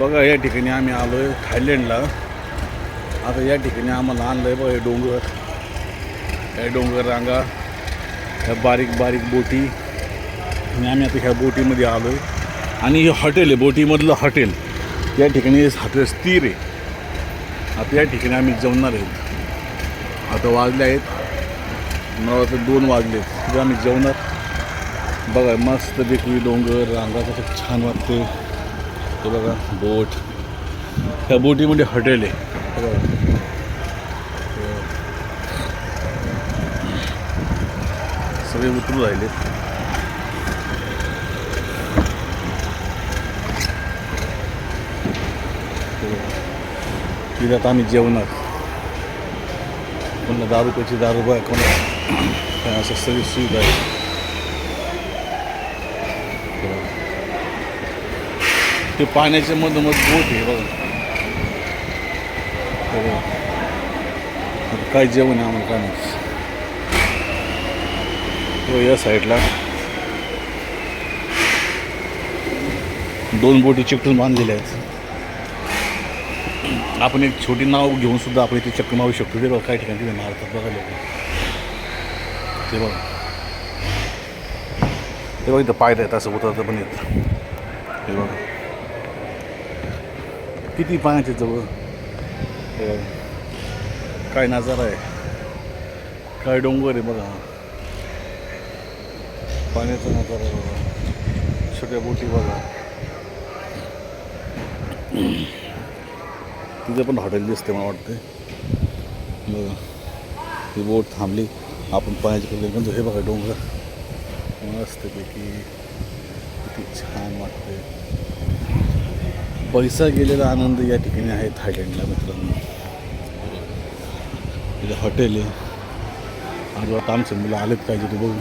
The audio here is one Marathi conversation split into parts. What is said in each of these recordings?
बघा या ठिकाणी आम्ही आलो आहे थायलंडला. आता या ठिकाणी आम्हाला आणलं आहे बघा हे डोंगर, हे डोंगर रांगा, ह्या बारीक बारीक बोटी. आणि आम्ही आता ह्या बोटीमध्ये आलो आहे आणि हे हॉटेल आहे, बोटीमधलं हॉटेल. या ठिकाणी हॉटेल स्थिर आहे. आता या ठिकाणी आम्ही जेवणार आहेत. आता वाजले आहेत मला वाटतं 2 वाजले आहेत. तिथे आम्ही जेवणार. बघा मस्त देखील डोंगर रांगा कसं छान वाटते. हे बघा बोट, ह्या बोटीमध्ये हॉटेल आहे. हे बघा सगळे उतरू राहिले. तिथे आता आम्ही जेवणार. कोणाला दारू प्यायची दारू बघा, कोणाला असं सगळी सुविधा आहे. ते पाण्याच्या मधोमध बोट आहे बघा. काय जेवण आहे आम्हाला काय नाही. या साईडला 2 बोटी चिकटून बांधलेल्या आहेत. आपण एक छोटी नाव घेऊन सुद्धा आपण इथे चक्कर मारू शकतो. ते बघा काही ठिकाणी तिथे मारतात बघा लोक. ते बघा ते बघा इथं पायऱ्या आहेत, असं उतरतं पण येत. हे बघा किती पाण्याच्या जवळ काय नजारा आहे, काय डोंगर आहे बघा. पाण्याचा नजारा आहे बघा, छोट्या बोटी बघा. तिथे पण हॉटेल दिसते मला वाटते बघा. ती बोट थांबली, आपण पाण्याच्या खाली. हे बघा डोंगर मस्तपैकी किती छान वाटते. पैसा गेलेला आनंद या ठिकाणी आहे थायलंडला मित्रांनो. तिथे हॉटेल आहे. आणि आता आमचे मुलं आलेत काय तिथे बघू.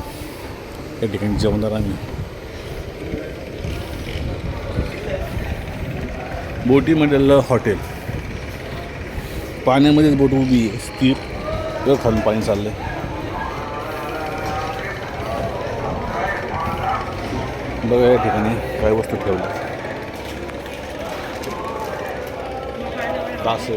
या ठिकाणी जेवणार आम्ही. बोटीमधलं हॉटेल, पाण्यामध्येच बोट उभी आहे स्थिर. तर खालून पाणी चाललंय. बघा या ठिकाणी काय वस्तू ठेवल्या. तास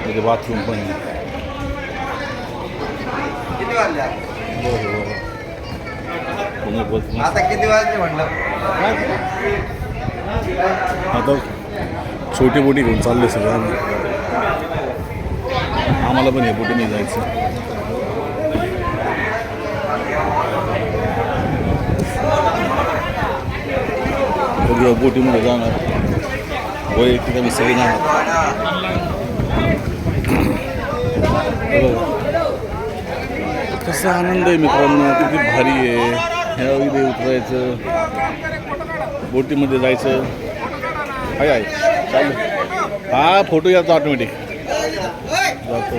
म्हणजे बाथरूम पण आहे. आता किती वाजले म्हणलं. आता छोटी बोटी घेऊन चालले सगळं आम्ही. आम्हाला पण या बोटीने जायचं. बोटीमध्ये जाणार वैयक्तिक आम्ही सगळे जाणार. कसा आनंद आहे मित्रांनो, किती भारी आहे. ह्या इथे उतरायचं, बोटीमध्ये जायचं. काय आहे चालू. हा फोटो याचा ऑटोमॅटिक जातो.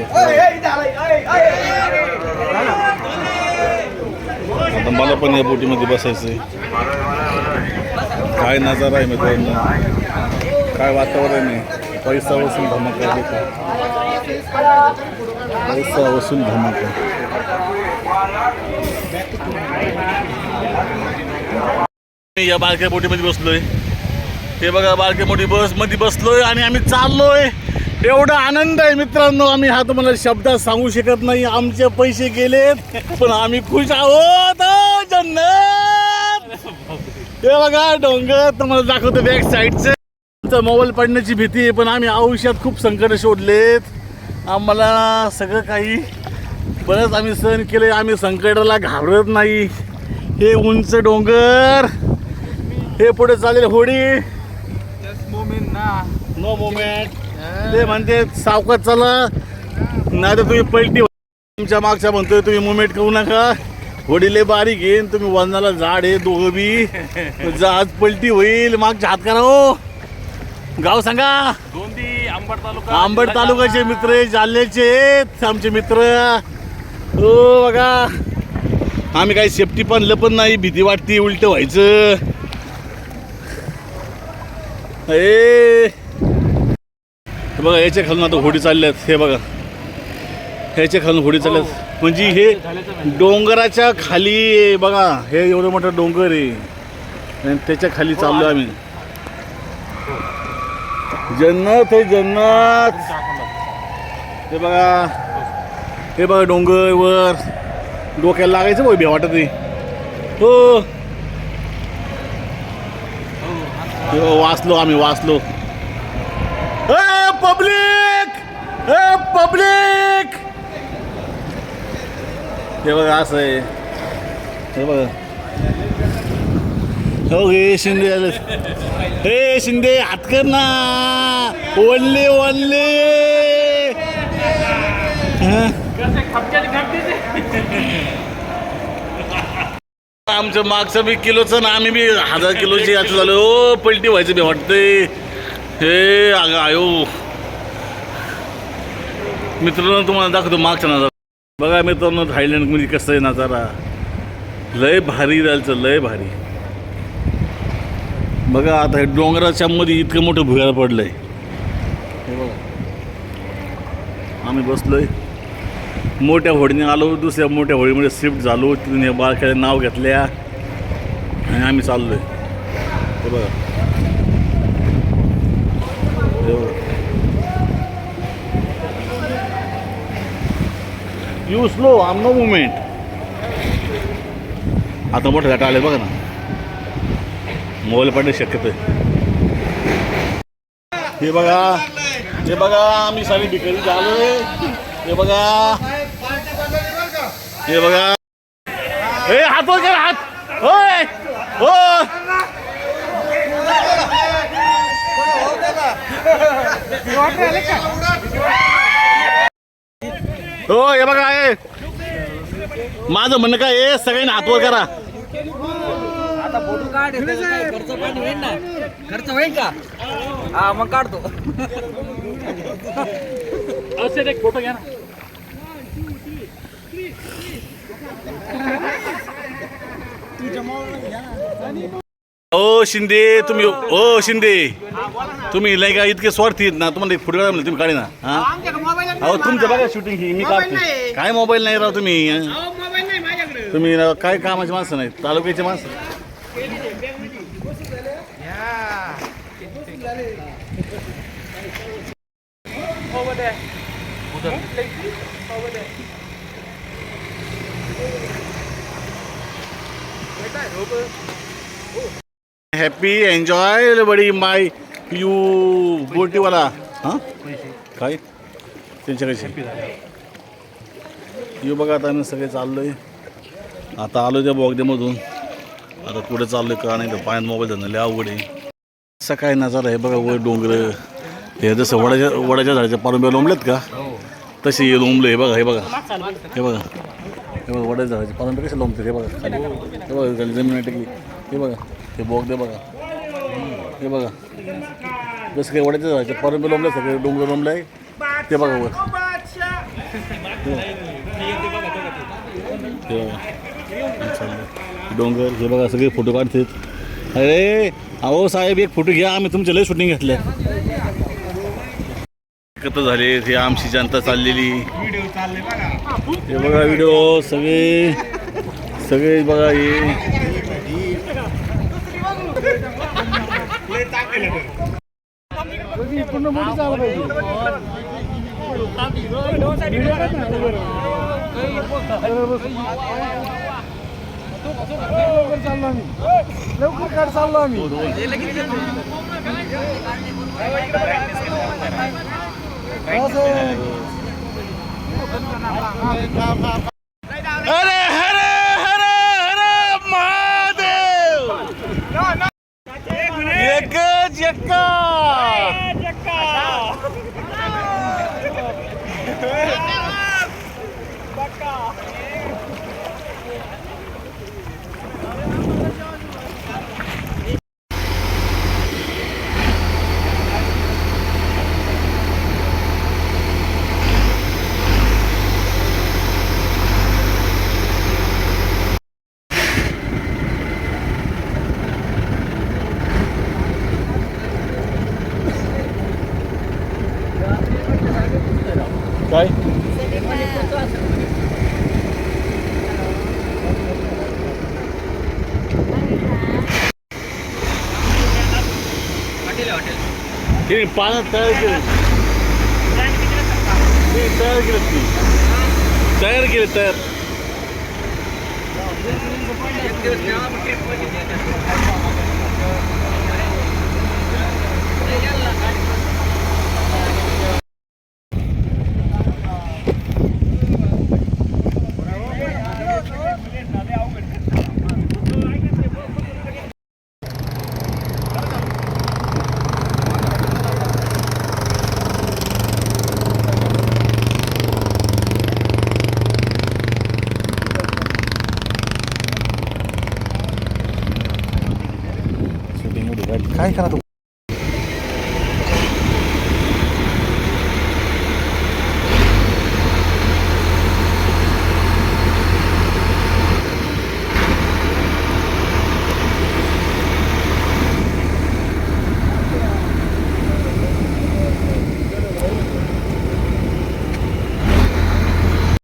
आता मला पण या बोटीमध्ये बसायचं आहे. काय नजारा आहे मित्रांनो, काय वातावरण आहे. पैसा वसूल धमाका देतो, पैसा वसूल धमाका. या बारक्या बोटीमध्ये बसलोय. हे बघा बारक्या मोठी बस मध्ये बसलोय आणि आम्ही चाललोय. एवढा आनंद आहे मित्रांनो, आम्ही हा तुम्हाला शब्दात सांगू शकत नाही. आमचे पैसे गेलेत पण आम्ही खुश आहोत. जन्नत. हे बघा डोंगर तुम्हाला दाखवतो बॅक साईडचं. मोबाईल पडण्याची भीती आहे पण आम्ही आयुष्यात खूप संकट शोधलेत. आम्हाला सगळं काही बरंच आम्ही सहन केले. आम्ही संकटाला घाबरत नाही. हे उंच डोंगर, हे पुढे चालेल होडी. No moment. ते म्हणते सावकाश चला नाही तर तुम्ही पलटी. तुमच्या मागच्या म्हणतोय तुम्ही मुवमेंट करू नका. होडीले बारीक घेईन तुम्ही. वजनाला झाड आहे दोघं बी. जहाज पलटी होईल. मागच्या हात करा. हो गाव सांगा. आंबड तालुक्याचे मित्र जालन्याचे आमचे मित्र. हो बघा आम्ही काही सेफ्टी पण लपत नाही. भीती वाटते उलट व्हायचं. बघा याच्या खालून आता होडी चालल्यात. हे बघा ह्याच्या खालून होडी चालत म्हणजे हे डोंगराच्या खाली बघा हे एवढं मोठं डोंगर आहे आणि त्याच्या खाली चाललो आम्ही. जन्नत आहे जन्नत. हे बघा डोंगर वर डोक्याला लागायचं भाऊ भ्या वाटत नाही. हो वाचलो आम्ही वाचलो. पब्लिक पब्लिक हे बघा असं आहे. हे बघा हो हे शिंदे आले. हे शिंदे हात कर ना. ओनले ओनले आमचं मागचं बी किलोचं ना आम्ही बी 1000 किलोची असं झालं. ओ पलटी व्हायचं बी वाटतंय. हे अगं आयो मित्रांनो तुम्हाला दाखवतो मागचा नजारा. बघा मित्रांनो थायलंडमध्ये कसं आहे नजारा. लय भारी जायचं लय भारी. बघा आता हे डोंगराच्या मध्ये इतकं मोठं भुयार पडलंय. हे बघा आम्ही बसलोय मोठ्या होडीने आलो. दुसऱ्या मोठ्या होडीमध्ये शिफ्ट झालो. तिथून हे बारक्याने नाव घेतल्या आणि आम्ही चाललोय. हे बघा यू स्लो आम नो मुवमेंट. आता मोठं घाटा आले बघा ना. मोबाईल पडणे शक्यतो आहे. हे बघा आम्ही सारी भिकारी झालोय. हे बघा हे हात वर कर हात. होय हो हो हे बघा हे माझं म्हणणं काय आहे सगळ्यांनी हात वर करा. आता फोटो काढ. खर्च पाणी होईल ना. खर्च होईल का? हा मग काढतो. असे एक फोटो घ्या ना. ओ शिंदे तुम्ही ओ शिंदे तुम्ही नाही का इतके स्वार्थी आहेत ना. तुम्हाला एक फोटो काढा तुम्ही काढे ना. हा अहो तुमचं बघा शूटिंग ही मी काढते. काय मोबाईल नाही राव तुम्ही. तुम्ही काय कामाची माणसं नाही तालुक्याची माणसं. Happy enjoy buddy my you बोटीवाला. हां काय त्यांच्या कशी यू बघा आता आम्ही सगळे चाललोय. आता आलो त्या बोगद्यामधून. आता पुढे चाललोय का नाही तर पाण्यात मोबाईल धरणं लय अवघड आहे. असं काय नजारा आहे बघा. वर डोंगर हे जसं वडाच्या झाडाच्या पारंब्या लोंबलेत का तसे हे लोंबलं. हे बघा हे बघा वडाच्या झाडाचे पारंब्या कसे लोंबतात. हे बघा खाली हे बघा खाली जमीन टेकली. हे बघा हे बोगदे बघा. हे बघा जसं काही वडाच्या झाडाचे पारंब्या लोंबले सगळे डोंगर लोंबले आहे ते बघा वर. डोंगर हे बघा सगळे फोटो काढतात. अरे अहो साहेब एक फोटो घ्या. आम्ही तुमच्या लय शूटिंग घेतल्या. एकत्र झाले हे आमची जनता चाललेली. हे बघा व्हिडिओ सगळे बघा हे लवकर काढ चाललो आम्ही. अरे हरे हरे हरे महादेव. एकच एक्का काय तिने पाण्यात तयार केले तयार केले तयार केले तयार काय करा तू